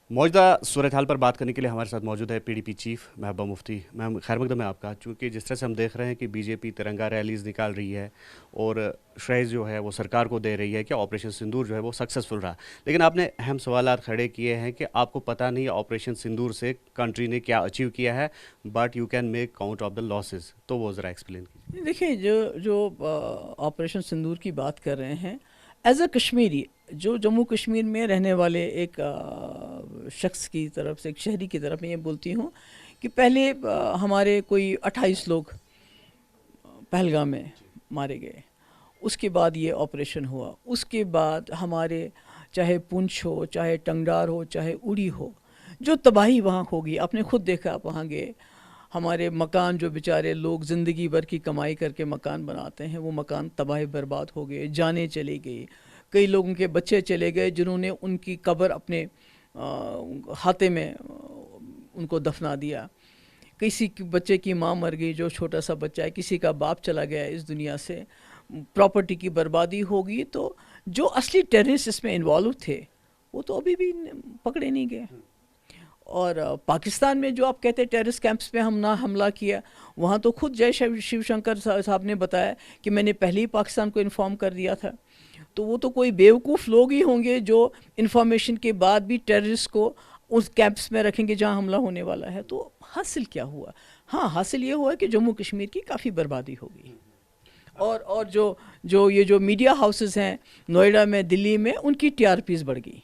मौजूदा सूरत हाल पर बात करने के लिए हमारे साथ मौजूद है PDP chief Mehbooba Mufti. Ma'am खैर मकदम है आपका। चूँकि जिस तरह से हम देख रहे हैं कि बीजेपी तिरंगा रैलीज़ निकाल रही है और श्रेय जो है वो सरकार को दे रही है कि ऑपरेशन सिंदूर जो है वो सक्सेसफुल रहा, लेकिन आपने अहम सवालात खड़े किए हैं कि आपको पता नहीं ऑपरेशन सिंदूर से कंट्री ने क्या अचीव किया है, but you can make count of the losses. तो वो ज़रा एक्सप्लेन कीजिए। देखिए, जो जो ऑपरेशन सिंदूर की बात कर रहे हैं, एज अ कश्मीरी, जो जम्मू कश्मीर में रहने वाले एक शख्स की तरफ से, एक शहरी की तरफ मैं ये बोलती हूँ कि पहले हमारे कोई 28 लोग पहलगाम में मारे गए। उसके बाद ये ऑपरेशन हुआ। उसके बाद हमारे चाहे पुंछ हो, चाहे टंगडार हो, चाहे उड़ी हो, जो तबाही वहाँ होगी आपने खुद देखा। आप वहाँ गए, हमारे मकान, जो बेचारे लोग ज़िंदगी भर की कमाई करके मकान बनाते हैं, वो मकान तबाही बर्बाद हो गए, जानें चली गई। कई लोगों के बच्चे चले गए जिन्होंने उनकी कब्र अपने हाथे में उनको दफना दिया। किसी के बच्चे की माँ मर गई, जो छोटा सा बच्चा है, किसी का बाप चला गया इस दुनिया से, प्रॉपर्टी की बर्बादी होगी। तो जो असली टेररिस्ट इसमें इन्वॉल्व थे वो तो अभी भी पकड़े नहीं गए। और पाकिस्तान में जो आप कहते हैं टेररिस्ट कैंप्स पे हमला हमला किया, वहाँ तो खुद जय शिव शंकर साहब ने बताया कि मैंने पहले ही पाकिस्तान को इन्फॉर्म कर दिया था। तो वो तो कोई बेवकूफ़ लोग ही होंगे जो इन्फॉर्मेशन के बाद भी टेररिस्ट को उस कैंप्स में रखेंगे जहाँ हमला होने वाला है। तो हासिल क्या हुआ? हाँ, हासिल ये हुआ कि जम्मू कश्मीर की काफ़ी बर्बादी हो गई। और जो जो ये जो मीडिया हाउसेस हैं नोएडा में, दिल्ली में, उनकी टीआरपीज़ बढ़ गई।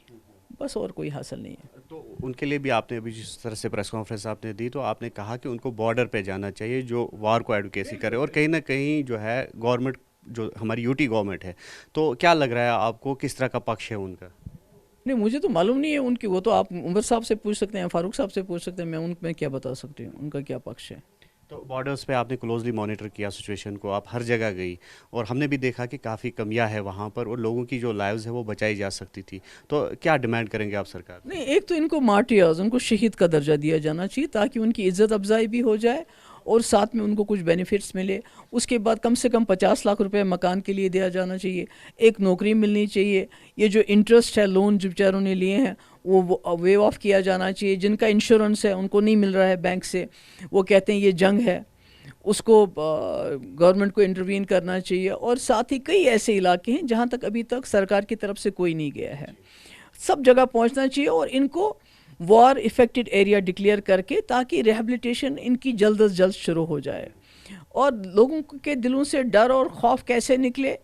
बस और कोई हासिल नहीं है। तो उनके लिए भी आपने अभी जिस तरह से प्रेस कॉन्फ्रेंस आपने दी, तो आपने कहा कि उनको बॉर्डर पे जाना चाहिए जो वार को एडवोकेसी करे, और कहीं ना कहीं जो है गवर्नमेंट, जो हमारी यूटी गवर्नमेंट है, तो क्या लग रहा है आपको किस तरह का पक्ष है उनका? नहीं, मुझे तो मालूम नहीं है उनकी। वो तो आप उमर साहब से पूछ सकते हैं, फारूक साहब से पूछ सकते हैं। मैं उनमें क्या बता सकती हूँ उनका क्या पक्ष है। तो बॉर्डर्स पे आपने क्लोजली मॉनिटर किया सिचुएशन को, आप हर जगह गई और हमने भी देखा कि काफ़ी कमियां है वहाँ पर और लोगों की जो लाइव्स है वो बचाई जा सकती थी। तो क्या डिमांड करेंगे आप सरकार से? नहीं, एक तो इनको मार्टियर्स, उनको शहीद का दर्जा दिया जाना चाहिए ताकि उनकी इज़्ज़त अफजाई भी हो जाए और साथ में उनको कुछ बेनिफिट्स मिले। उसके बाद कम से कम 50 लाख रुपए मकान के लिए दिया जाना चाहिए, एक नौकरी मिलनी चाहिए। ये जो इंटरेस्ट है, लोन जो बेचारों ने लिए हैं, वो वेव ऑफ किया जाना चाहिए। जिनका इंश्योरेंस है उनको नहीं मिल रहा है बैंक से, वो कहते हैं ये जंग है, उसको गवर्नमेंट को इंटरवीन करना चाहिए। और साथ ही कई ऐसे इलाके हैं जहाँ तक अभी तक सरकार की तरफ से कोई नहीं गया है, सब जगह पहुँचना चाहिए और इनको वॉर इफ़ेक्टेड एरिया डिक्लेयर करके, ताकि रिहेबिलिटेशन इनकी जल्द अज जल्द शुरू हो जाए। और लोगों के दिलों से डर और खौफ कैसे निकले?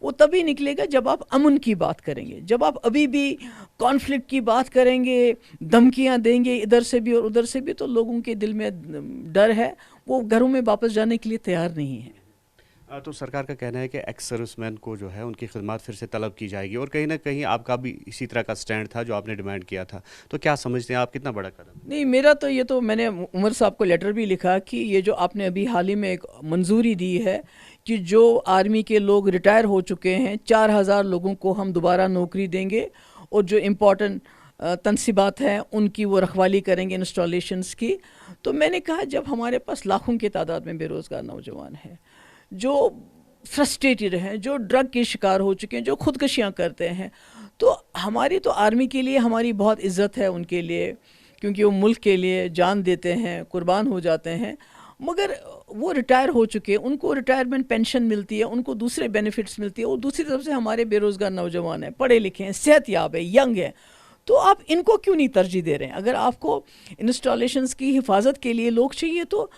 वो तभी निकलेगा जब आप अमन की बात करेंगे। जब आप अभी भी कॉन्फ्लिक्ट की बात करेंगे, धमकियां देंगे इधर से भी और उधर से भी, तो लोगों के दिल में डर है, वो घरों में वापस जाने के लिए तैयार नहीं है। तो सरकार का कहना है कि एक्स सर्विसमैन को जो है उनकी खिदमत फिर से तलब की जाएगी, और कहीं ना कहीं आपका भी इसी तरह का स्टैंड था जो आपने डिमांड किया था। तो क्या समझते हैं आप, कितना बड़ा कदम है? नहीं, मेरा तो ये तो, मैंने उमर साहब को लेटर भी लिखा कि ये जो आपने अभी हाल ही में एक मंजूरी दी है कि जो आर्मी के लोग रिटायर हो चुके हैं, 4,000 लोगों को हम दोबारा नौकरी देंगे और जो इम्पोर्टेंट तनसीबात हैं उनकी वो रखवाली करेंगे, इंस्टॉलेशंस की। तो मैंने कहा, जब हमारे पास लाखों की तादाद में बेरोज़गार नौजवान हैं, जो फ्रस्ट्रेटेड हैं, जो ड्रग के शिकार हो चुके हैं, जो खुदकशियाँ करते हैं, तो हमारी तो आर्मी के लिए हमारी बहुत इज़्ज़त है उनके लिए, क्योंकि वो मुल्क के लिए जान देते हैं, कुर्बान हो जाते हैं। मगर वो रिटायर हो चुके हैं, उनको रिटायरमेंट पेंशन मिलती है, उनको दूसरे बेनिफिट्स मिलती है। और दूसरी तरफ से हमारे बेरोज़गार नौजवान हैं, पढ़े लिखे हैं, सेहतयाब है, यंग है, तो आप इनको क्यों नहीं तरजीह दे रहे हैं? अगर आपको इंस्टॉलेशंस की हिफाजत के लिए लोग चाहिए तो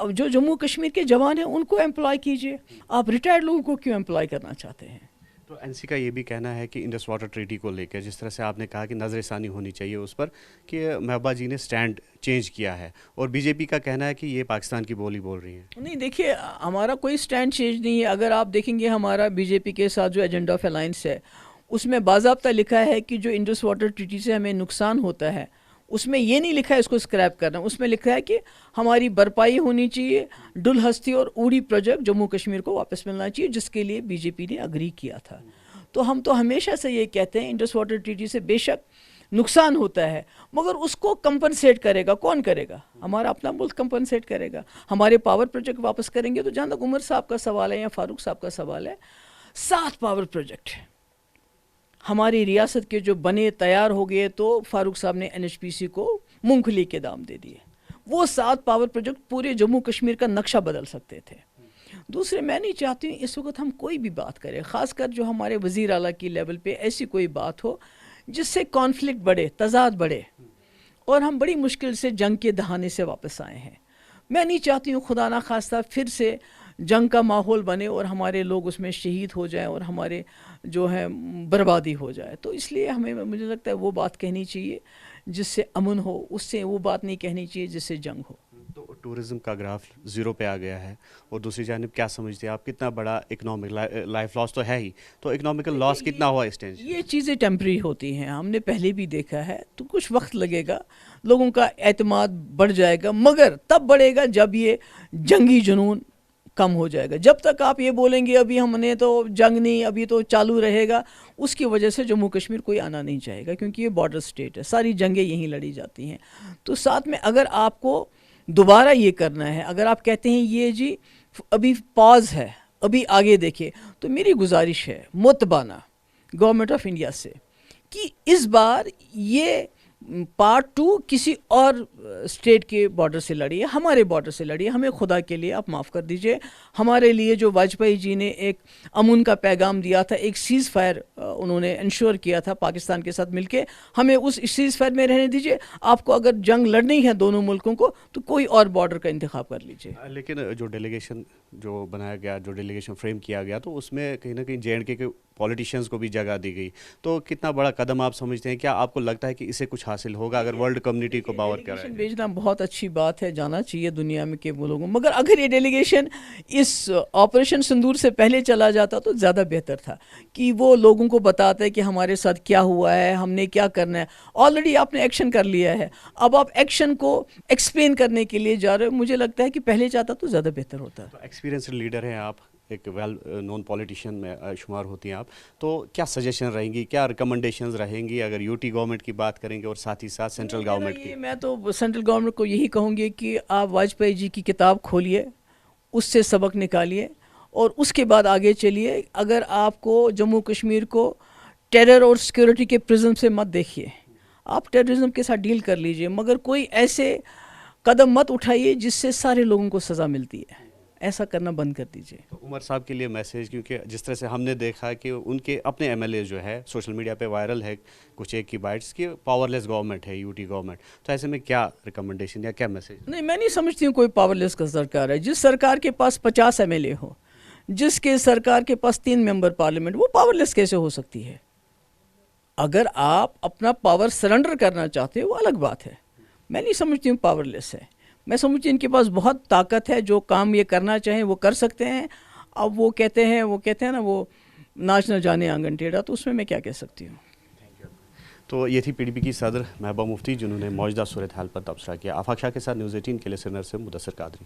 जो जम्मू कश्मीर के जवान हैं उनको एम्प्लॉय कीजिए। आप रिटायर्ड लोगों को क्यों एम्प्लॉय करना चाहते हैं? तो एनसी का ये भी कहना है कि इंडस वाटर ट्रीटी को लेकर जिस तरह से आपने कहा कि नज़रसानी होनी चाहिए उस पर, कि महबूबा जी ने स्टैंड चेंज किया है, और बीजेपी का कहना है कि ये पाकिस्तान की बोली बोल रही है। नहीं, देखिए, हमारा कोई स्टैंड चेंज नहीं है। अगर आप देखेंगे हमारा बीजेपी के साथ जो एजेंडा ऑफ अलायंस है, उसमें बाज़ाब्ता लिखा है कि जो इंडस वाटर ट्रीटी से हमें नुकसान होता है, उसमें ये नहीं लिखा है इसको स्क्रैप करना। उसमें लिखा है कि हमारी भरपाई होनी चाहिए, डुल हस्ती और उड़ी प्रोजेक्ट जम्मू कश्मीर को वापस मिलना चाहिए, जिसके लिए बीजेपी ने अग्री किया था। तो हम तो हमेशा से ये कहते हैं, इंडस वाटर ट्रीटी से बेशक नुकसान होता है, मगर उसको कंपनसेट करेगा कौन? करेगा हमारा अपना मुल्क, कंपनसेट करेगा। हमारे पावर प्रोजेक्ट वापस करेंगे। तो जहाँ तक उमर साहब का सवाल है या फारूक साहब का सवाल है, 7 पावर प्रोजेक्ट है, ہماری ریاست کے جو بنے تیار ہو گئے تو فاروق صاحب نے NHPC کو مونگ پھلی کے دام دے دیے. وہ 7 پاور پروجیکٹ پورے جموں کشمیر کا نقشہ بدل سکتے تھے. دوسرے میں نہیں چاہتی ہوں اس وقت ہم کوئی بھی بات کریں، خاص کر جو ہمارے وزیر اعلیٰ کی لیول پہ ایسی کوئی بات ہو جس سے کانفلکٹ بڑھے، تضاد بڑھے، اور ہم بڑی مشکل سے جنگ کے دہانے سے واپس آئے ہیں. میں نہیں چاہتی ہوں خدا نخواستہ پھر سے جنگ کا ماحول بنے اور ہمارے لوگ اس میں شہید ہو جائیں اور ہمارے جو ہے بربادی ہو جائے. تو اس لیے ہمیں، مجھے لگتا ہے وہ بات کہنی چاہیے جس سے امن ہو، اس سے وہ بات نہیں کہنی چاہیے جس سے جنگ ہو. تو ٹورزم کا گراف 0 پہ آ گیا ہے، اور دوسری جانب کیا سمجھتے ہیں آپ کتنا بڑا اکنامک لائف لاس تو ہے ہی، تو اکنامکل لاس کتنا ہوا اس ٹینشن؟ یہ چیزیں ٹیمپری ہوتی ہیں، ہم نے پہلے بھی دیکھا ہے. تو کچھ وقت لگے گا، لوگوں کا اعتماد بڑھ جائے گا، مگر تب بڑھے گا جب یہ جنگی جنون کم ہو جائے گا. جب تک آپ یہ بولیں گے ابھی ہم نے تو جنگ نہیں، ابھی تو چالو رہے گا، اس کی وجہ سے جموں کشمیر کوئی آنا نہیں چاہے گا، کیونکہ یہ بارڈر سٹیٹ ہے، ساری جنگیں یہیں لڑی جاتی ہیں. تو ساتھ میں اگر آپ کو دوبارہ یہ کرنا ہے، اگر آپ کہتے ہیں یہ جی ابھی پاز ہے، ابھی آگے دیکھیں، تو میری گزارش ہے متبانہ گورنمنٹ آف انڈیا سے کہ اس بار یہ پارٹ 2 کسی اور اسٹیٹ کے بارڈر سے لڑیے، ہمارے بارڈر سے لڑیے. ہمیں خدا کے لیے آپ معاف کر دیجئے، ہمارے لیے جو واجپئی جی نے ایک امن کا پیغام دیا تھا، ایک سیز فائر انہوں نے انشور کیا تھا پاکستان کے ساتھ مل کے، ہمیں اس سیز فائر میں رہنے دیجئے. آپ کو اگر جنگ لڑنی ہے دونوں ملکوں کو تو کوئی اور بارڈر کا انتخاب کر لیجئے. لیکن جو ڈیلیگیشن جو بنایا گیا، جو ڈیلیگیشن فریم کیا گیا، تو اس میں کہیں نہ کہیں JNK کے پولیٹیشینز کو بھی جگہ دی گئی. تو کتنا بڑا قدم آپ سمجھتے ہیں؟ کیا آپ کو لگتا ہے کہ اسے کچھ حاصل ہوگا اگر ورلڈ کمیونٹی کو باور کرائے؟ ڈیلیگیشن بھیجنا بہت اچھی بات ہے، جانا چاہیے دنیا میں کے وہ لوگوں، مگر اگر یہ ڈیلیگیشن اس آپریشن سندور سے پہلے چلا جاتا تو زیادہ بہتر تھا، کہ وہ لوگوں کو بتاتے کہ ہمارے ساتھ کیا ہوا ہے، ہم نے کیا کرنا ہے. آلریڈی آپ نے ایکشن کر لیا ہے، اب آپ ایکشن کو ایکسپلین کرنے کے لیے جا رہے ہو. مجھے لگتا ہے کہ پہلے جاتا تو زیادہ بہتر ہوتا. ایکسپیرینسڈ لیڈر ہیں آپ، ایک ویل نون پولیٹیشین میں شمار ہوتی ہیں آپ، تو کیا سجیشن رہیں گی، کیا ریکمنڈیشنز رہیں گی اگر UT گورنمنٹ کی بات کریں گے اور ساتھ ہی ساتھ سینٹرل گورنمنٹ کی؟ میں تو سینٹرل گورنمنٹ کو یہی کہوں گی کہ آپ واجپئی جی کی کتاب کھولیے، اس سے سبق نکالیے اور اس کے بعد آگے چلیے. اگر آپ کو جموں کشمیر کو ٹیرر اور سیکیورٹی کے پرزم سے مت دیکھیے، آپ ٹیررزم کے ساتھ ڈیل کر لیجئے، مگر کوئی ایسے قدم مت اٹھائیے جس سے سارے لوگوں کو سزا ملتی ہے. ایسا کرنا بند کر دیجئے. تو عمر صاحب کے لیے میسیج، کیونکہ جس طرح سے ہم نے دیکھا کہ ان کے اپنے MLA جو ہے سوشل میڈیا پہ وائرل ہے کچھ ایک کی بائٹس کہ پاور لیس گورنمنٹ ہے UT گورنمنٹ، تو ایسے میں کیا ریکمنڈیشن یا کیا میسیج؟ نہیں، میں نہیں سمجھتی ہوں کوئی پاور لیس کا سرکار ہے. جس سرکار کے پاس 50 MLA ہو، جس کے سرکار کے پاس 3 ممبر پارلیمنٹ، وہ پاور لیس کیسے ہو سکتی ہے؟ اگر آپ اپنا پاور سرنڈر کرنا چاہتے ہو وہ الگ بات ہے. میں نہیں سمجھتی ہوں پاور لیس ہے. میں سمجھتی ہوں ان کے پاس بہت طاقت ہے، جو کام یہ کرنا چاہیں وہ کر سکتے ہیں. اب وہ کہتے ہیں نا وہ ناچ نہ جانے آنگن ٹیڑھا، تو اس میں کیا کہہ سکتی ہوں. تو یہ تھی PDP کی صدر محبوبہ مفتی، جنہوں نے موجودہ صورتحال پر تبصرہ کیا. آفاق شاہ کے ساتھ نیوز 18 کے لیے سرینگر سے مدثر قادری.